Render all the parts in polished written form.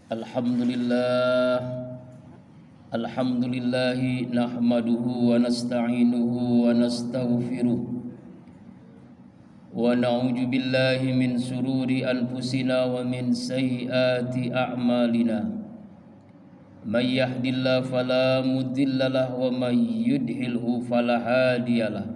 Alhamdulillah Alhamdulillahi nahmaduhu wa nasta'inuhu wa nastaghfiruh wa na'udzu billahi min sururi anfusina wa min sayyiati a'malina may yahdihillahu fala mudhillalah wa may yudhlilhu fala hadiyalah.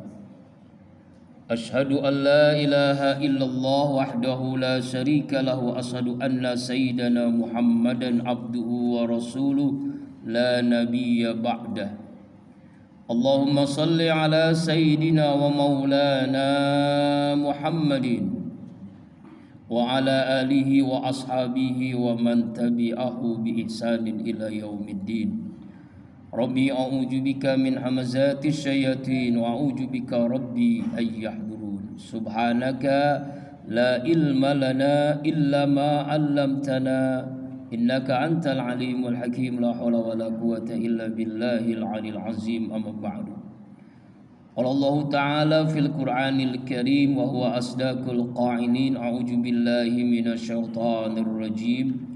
Ashhadu an la ilaha illallah wahdahu la syarika lahu wa ashhadu anna sayyidana Muhammadan abduhu wa rasuluh la nabiyya ba'dah. Allahumma salli ala sayyidina wa maulana Muhammadin wa ala alihi wa ashabihi wa man tabi'ahu bi ihsanin ila yaumiddin. Rabbi a'udzu bika min hamazati syayatin wa a'udzu bika rabbi ay yahdurun. Subhanaka la ilma lana illa ma 'allamtana innaka antal alimul hakim. La haula wala quwwata illa billahil aliyil azim. Amma ba'du. Qala Allah ta'ala fil Qur'anil Karim wa huwa asdaqul qa'ilin. A'udzu billahi minasy syaithanir rajim.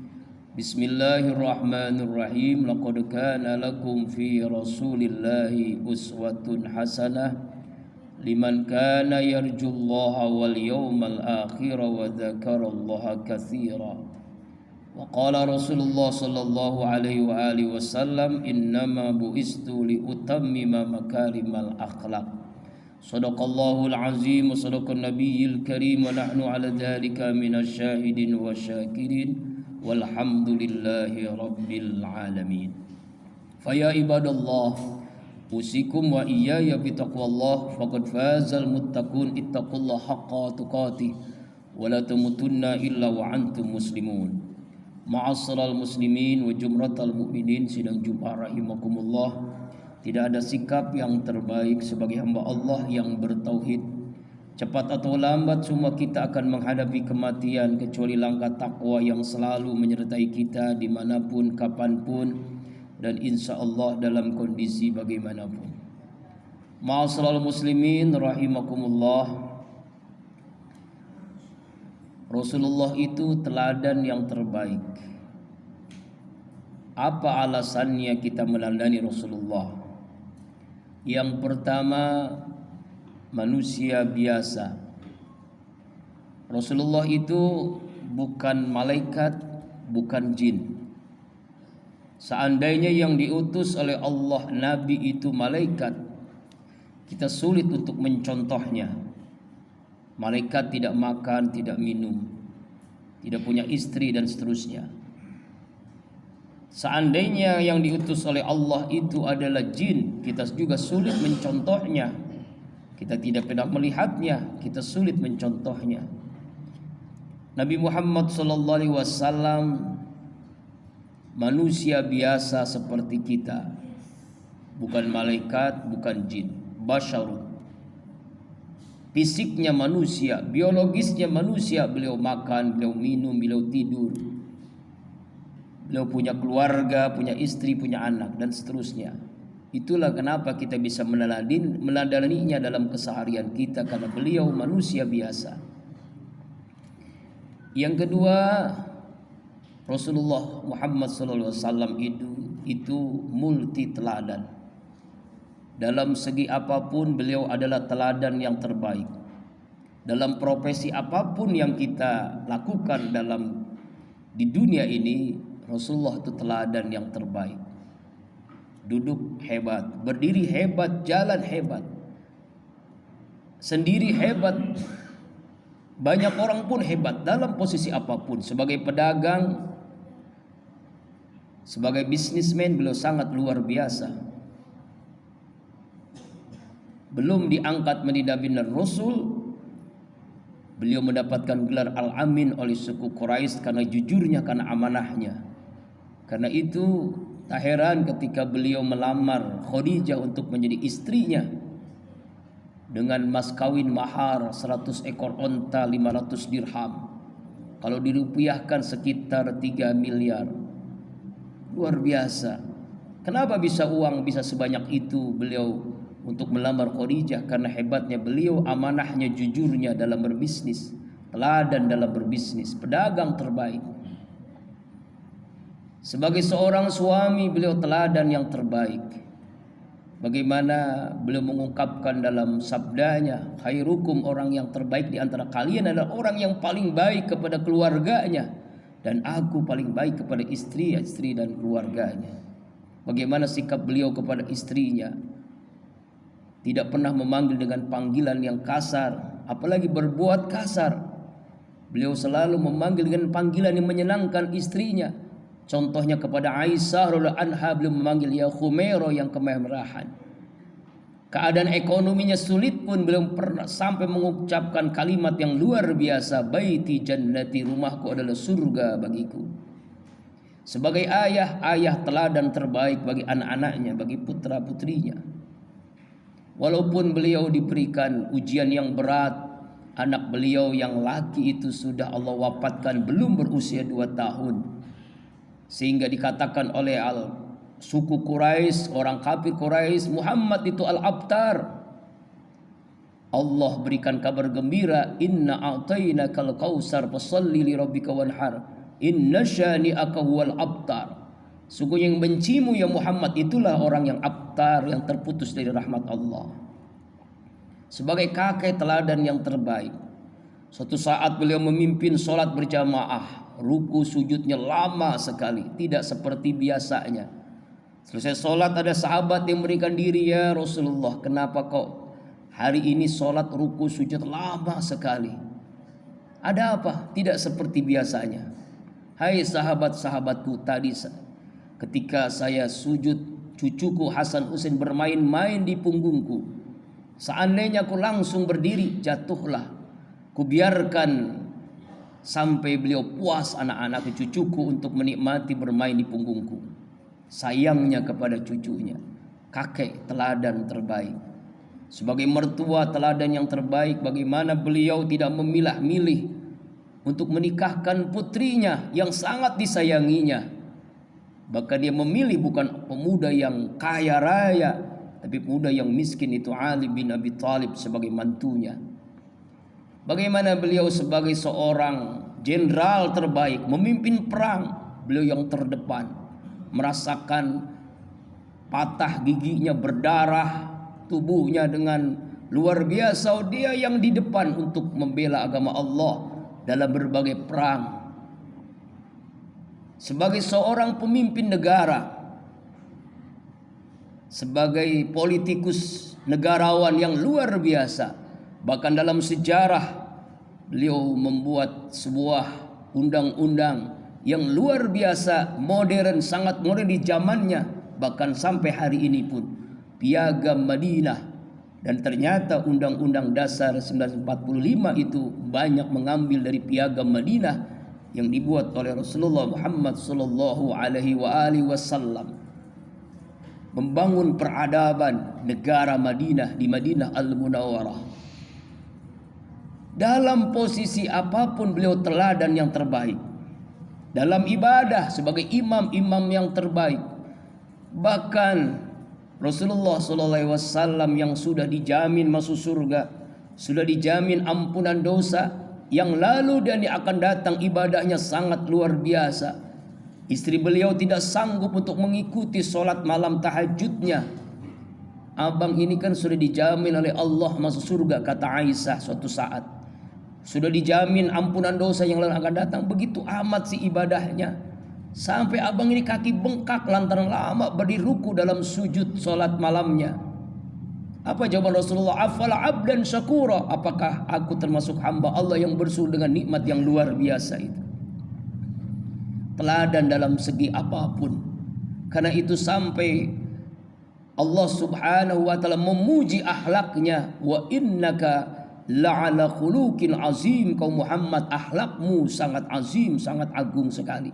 Bismillahirrahmanirrahim. Laqad kana lakum fi Rasulillahi uswatun hasanah liman kana yarjullaha wal yawmal akhir wa dzakarallaha katsira. Wa qala Rasulullah sallallahu alaihi wa alihi wasallam innama bu'istu li utammima makarimal akhlaq. Shadaqallahul azim wa sadaqan nabiyil karim wa nahnu ala dzalika minasy syahidin wa syakirin. Walhamdulillahi rabbil alamin. Faya ibadallah, usikum wa iyaya bitaqwallah faqad fazal muttaqun. Ittaqullaha haqqa tuqatih wa la tamutunna illa wa antum muslimun. Ma'asyiral muslimin wa jumratal mu'minin, sidang Jumat rahimakumullah. Tidak ada sikap yang terbaik sebagai hamba Allah yang bertauhid. Cepat atau lambat semua kita akan menghadapi kematian, kecuali langkah takwa yang selalu menyertai kita dimanapun, kapanpun, dan insya Allah dalam kondisi bagaimanapun. Ma'asyiral muslimin rahimakumullah. Rasulullah itu teladan yang terbaik. Apa alasannya kita meneladani Rasulullah? Yang pertama, manusia biasa. Rasulullah itu bukan malaikat, bukan jin. Seandainya yang diutus oleh Allah Nabi itu malaikat, kita sulit untuk mencontohnya. Malaikat tidak makan, tidak minum, tidak punya istri dan seterusnya. Seandainya yang diutus oleh Allah itu adalah jin, kita juga sulit mencontohnya. Kita tidak pernah melihatnya, kita sulit mencontohnya. Nabi Muhammad sallallahu alaihi wasallam manusia biasa seperti kita. Bukan malaikat, bukan jin, basyarun. Fisiknya manusia, biologisnya manusia. Beliau makan, beliau minum, beliau tidur. Beliau punya keluarga, punya istri, punya anak, dan seterusnya. Itulah kenapa kita bisa meneladaninya dalam keseharian kita, karena beliau manusia biasa. Yang kedua, Rasulullah Muhammad SAW itu multi teladan. Dalam segi apapun beliau adalah teladan yang terbaik. Dalam profesi apapun yang kita lakukan di dunia ini, Rasulullah itu teladan yang terbaik. Duduk hebat, berdiri hebat, jalan hebat, sendiri hebat. Banyak orang pun hebat dalam posisi apapun. Sebagai pedagang, sebagai bisnismen, beliau sangat luar biasa. Belum diangkat menjadi Nabi dan Rasul, beliau mendapatkan gelar Al-Amin oleh suku Quraisy karena jujurnya, karena amanahnya. Karena itu tak heran ketika beliau melamar Khadijah untuk menjadi istrinya dengan mas kawin mahar 100 ekor onta 500 dirham. Kalau dirupiahkan sekitar 3 miliar. Luar biasa. Kenapa uang bisa sebanyak itu beliau untuk melamar Khadijah? Karena hebatnya beliau, amanahnya, jujurnya dalam berbisnis, teladan dalam berbisnis, pedagang terbaik. Sebagai seorang suami, beliau teladan yang terbaik. Bagaimana beliau mengungkapkan dalam sabdanya, khairukum, orang yang terbaik di antara kalian adalah orang yang paling baik kepada keluarganya, dan aku paling baik kepada istri dan keluarganya. Bagaimana sikap beliau kepada istrinya, tidak pernah memanggil dengan panggilan yang kasar, apalagi berbuat kasar. Beliau selalu memanggil dengan panggilan yang menyenangkan istrinya. Contohnya kepada Aisyah radhiyallahu anha, beliau memanggil ya Khumairah, yang kemerahan. Keadaan ekonominya sulit pun beliau pernah sampai mengucapkan kalimat yang luar biasa, baiti jannati, rumahku adalah surga bagiku. Sebagai ayah teladan terbaik bagi anak-anaknya, bagi putra-putrinya. Walaupun beliau diberikan ujian yang berat, anak beliau yang laki itu sudah Allah wafatkan belum berusia 2 tahun. Sehingga dikatakan oleh suku Quraisy, orang kafir Quraisy, Muhammad itu al-abtar. Allah berikan kabar gembira, inna a'tainakal kautsar fasholli li rabbika wanhar, inna syani'aka huwal abtar. Sungguh yang bencimu ya Muhammad itulah orang yang abtar, yang terputus dari rahmat Allah. Sebagai kakek teladan yang terbaik, suatu saat beliau memimpin sholat berjamaah. Ruku sujudnya lama sekali, tidak seperti biasanya. Selesai sholat ada sahabat yang memberikan diri, ya Rasulullah, kenapa kok hari ini sholat ruku sujud lama sekali? Ada apa? Tidak seperti biasanya. Hai sahabat-sahabatku, tadi ketika saya sujud, cucuku Hasan Husain bermain-main di punggungku. Seandainya aku langsung berdiri, jatuhlah. Kubiarkan sampai beliau puas anak-anak cucuku untuk menikmati bermain di punggungku. Sayangnya kepada cucunya, kakek teladan terbaik. Sebagai mertua teladan yang terbaik, bagaimana beliau tidak memilah-milih untuk menikahkan putrinya yang sangat disayanginya. Bahkan dia memilih bukan pemuda yang kaya raya, tapi pemuda yang miskin, itu Ali bin Abi Thalib sebagai mantunya. Bagaimana beliau sebagai seorang jenderal terbaik, memimpin perang, beliau yang terdepan, merasakan patah giginya berdarah, tubuhnya dengan luar biasa, dia yang di depan untuk membela agama Allah dalam berbagai perang. Sebagai seorang pemimpin negara, sebagai politikus negarawan yang luar biasa, bahkan dalam sejarah beliau membuat sebuah undang-undang yang luar biasa, modern, sangat modern di zamannya, bahkan sampai hari ini pun, Piagam Madinah. Dan ternyata Undang-Undang Dasar 1945 itu banyak mengambil dari Piagam Madinah yang dibuat oleh Rasulullah Muhammad sallallahu alaihi wasallam. Membangun peradaban negara Madinah di Madinah Al-Munawwarah. Dalam posisi apapun beliau teladan yang terbaik. Dalam ibadah sebagai imam yang terbaik. Bahkan Rasulullah SAW yang sudah dijamin masuk surga, sudah dijamin ampunan dosa, yang lalu dan yang akan datang, ibadahnya sangat luar biasa. Istri beliau tidak sanggup untuk mengikuti sholat malam tahajudnya. Abang ini kan sudah dijamin oleh Allah masuk surga, kata Aisyah suatu saat. Sudah dijamin ampunan dosa yang akan datang. Begitu amat si ibadahnya, sampai abang ini kaki bengkak lantaran lama berdiri ruku dalam sujud sholat malamnya. Apa jawaban Rasulullah? Afala abdan syakura, apakah aku termasuk hamba Allah yang bersyukur dengan nikmat yang luar biasa itu? Teladan dalam segi apapun. Karena itu sampai Allah Subhanahu wa taala memuji akhlaknya, wa innaka la'ala khuluqin azim, kau Muhammad akhlakmu sangat azim, sangat agung sekali.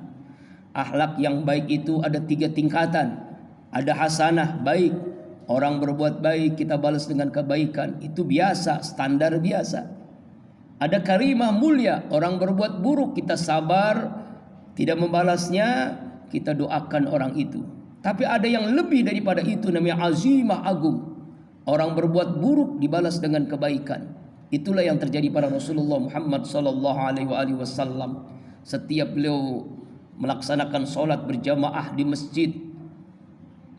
Akhlak yang baik itu ada 3 tingkatan. Ada hasanah, baik, orang berbuat baik kita balas dengan kebaikan, itu biasa, standar biasa. Ada karimah, mulia, orang berbuat buruk kita sabar, tidak membalasnya, kita doakan orang itu. Tapi ada yang lebih daripada itu, namanya azimah, agung. Orang berbuat buruk dibalas dengan kebaikan. Itulah yang terjadi pada Rasulullah Muhammad sallallahu alaihi wasallam. Setiap beliau melaksanakan sholat berjamaah di masjid,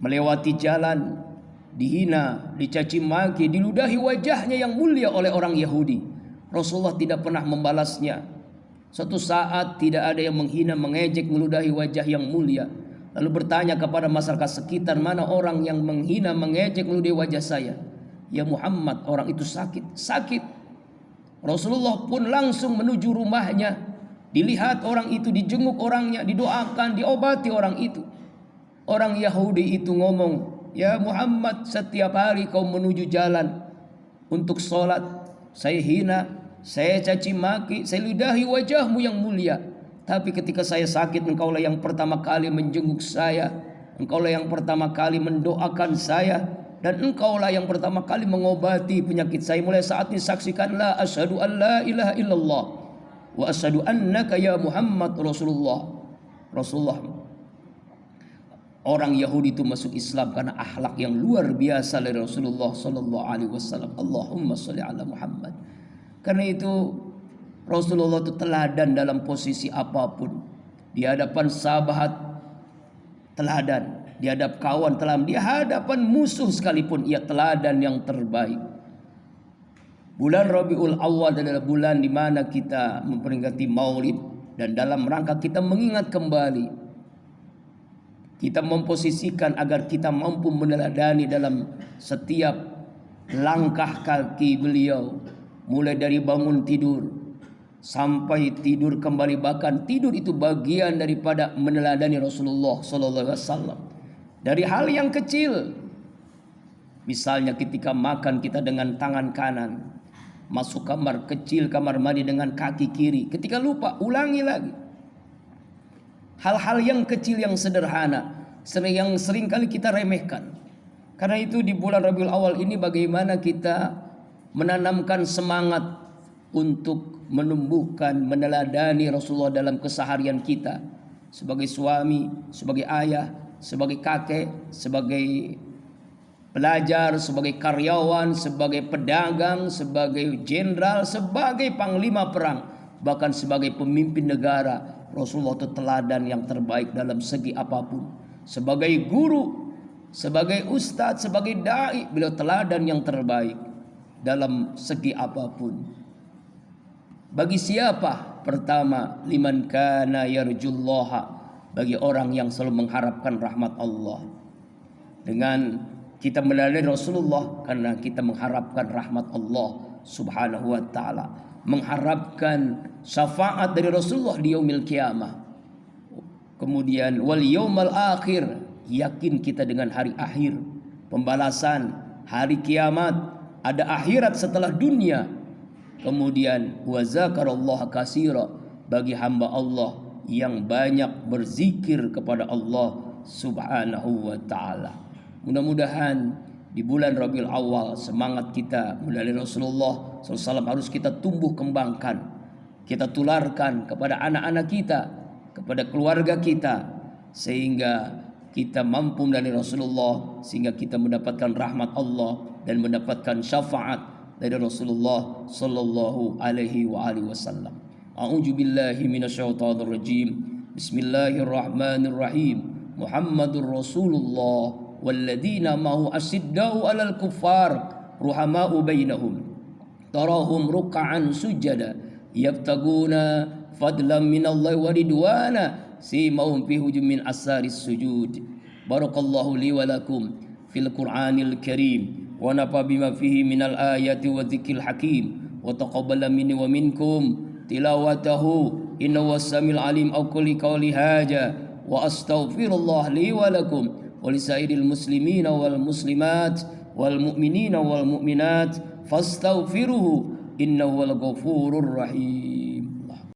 melewati jalan, dihina, dicaci maki, diludahi wajahnya yang mulia oleh orang Yahudi. Rasulullah tidak pernah membalasnya. Suatu saat tidak ada yang menghina, mengejek, meludahi wajah yang mulia. Lalu bertanya kepada masyarakat sekitar, mana orang yang menghina, mengejek, meludahi wajah saya? Ya Muhammad, orang itu sakit. Sakit. Rasulullah pun langsung menuju rumahnya. Dilihat orang itu, dijenguk orangnya, didoakan, diobati orang itu. Orang Yahudi itu ngomong, ya Muhammad, setiap hari kau menuju jalan untuk sholat, saya hina, saya caci maki, saya ludahi wajahmu yang mulia. Tapi ketika saya sakit, engkaulah yang pertama kali menjenguk saya, engkaulah yang pertama kali mendoakan saya, dan engkaulah yang pertama kali mengobati penyakit saya. Mulai saat ini saksikanlah, asyhadu an la ilaha illallah wa asyhadu annaka ya Muhammad Rasulullah. Orang Yahudi itu masuk Islam karena akhlak yang luar biasa dari Rasulullah sallallahu alaihi wasallam. Allahumma sholli ala Muhammad. Karena itu Rasulullah itu teladan dalam posisi apapun. Di hadapan sahabat teladan, di hadapan kawan teladan, di hadapan musuh sekalipun ia teladan yang terbaik. Bulan Rabiul Awal adalah bulan di mana kita memperingati Maulid, dan dalam rangka kita mengingat kembali, kita memposisikan agar kita mampu meneladani dalam setiap langkah kaki beliau, mulai dari bangun tidur sampai tidur kembali. Bahkan tidur itu bagian daripada meneladani Rasulullah sallallahu alaihi wasallam. Dari hal yang kecil, misalnya ketika makan kita dengan tangan kanan, masuk kamar kecil, kamar mandi dengan kaki kiri. Ketika lupa, ulangi lagi. Hal-hal yang kecil yang sederhana, yang sering kali kita remehkan. Karena itu di bulan Rabiul Awal ini bagaimana kita menanamkan semangat untuk menumbuhkan, meneladani Rasulullah dalam keseharian kita. Sebagai suami, sebagai ayah, sebagai kakek, sebagai pelajar, sebagai karyawan, sebagai pedagang, sebagai jenderal, sebagai panglima perang, bahkan sebagai pemimpin negara. Rasulullah itu teladan yang terbaik dalam segi apapun. Sebagai guru, sebagai ustadz, sebagai dai, beliau teladan yang terbaik dalam segi apapun. Bagi siapa? Pertama, liman kana yarjullaha, bagi orang yang selalu mengharapkan rahmat Allah. Dengan kita melalui Rasulullah karena kita mengharapkan rahmat Allah subhanahu wa ta'ala, mengharapkan syafaat dari Rasulullah di yaumil qiyamah. Kemudian wal yaumal akhir, yakin kita dengan hari akhir, pembalasan, hari kiamat, ada akhirat setelah dunia. Kemudian wa zakarallaha katsira, bagi hamba Allah yang banyak berzikir kepada Allah subhanahu wa ta'ala. Mudah-mudahan di bulan Rabiul Awal semangat kita melalui Rasulullah SAW harus kita tumbuh kembangkan, kita tularkan kepada anak-anak kita, kepada keluarga kita, sehingga kita mampu dari Rasulullah, sehingga kita mendapatkan rahmat Allah dan mendapatkan syafaat dari Rasulullah sallallahu alaihi wasallam. A'udzu billahi minasyaitonir rajim. Bismillahirrahmanirrahim. Muhammadur Rasulullah walladzina ma'hu asyiddau 'alal kuffar ruhama'u bainahum tarahum ruk'an sujada yabtaguna fadlan minallahi wa ridwana simahum fi hujum min asaris sujud. Barakallahu li wa lakum fil Qur'anil Karim wa nafa bima fihi minal ayati wa dzikril hakim wa taqabbala minni wa minkum tilawatahu innahu was-sami'ul alim aw qali haja wa astaghfirullah li wa lakum wa lisairil muslimina wal muslimat wal mu'minina wal mu'minat fastaghfiruhu innahu wal ghafurur rahim.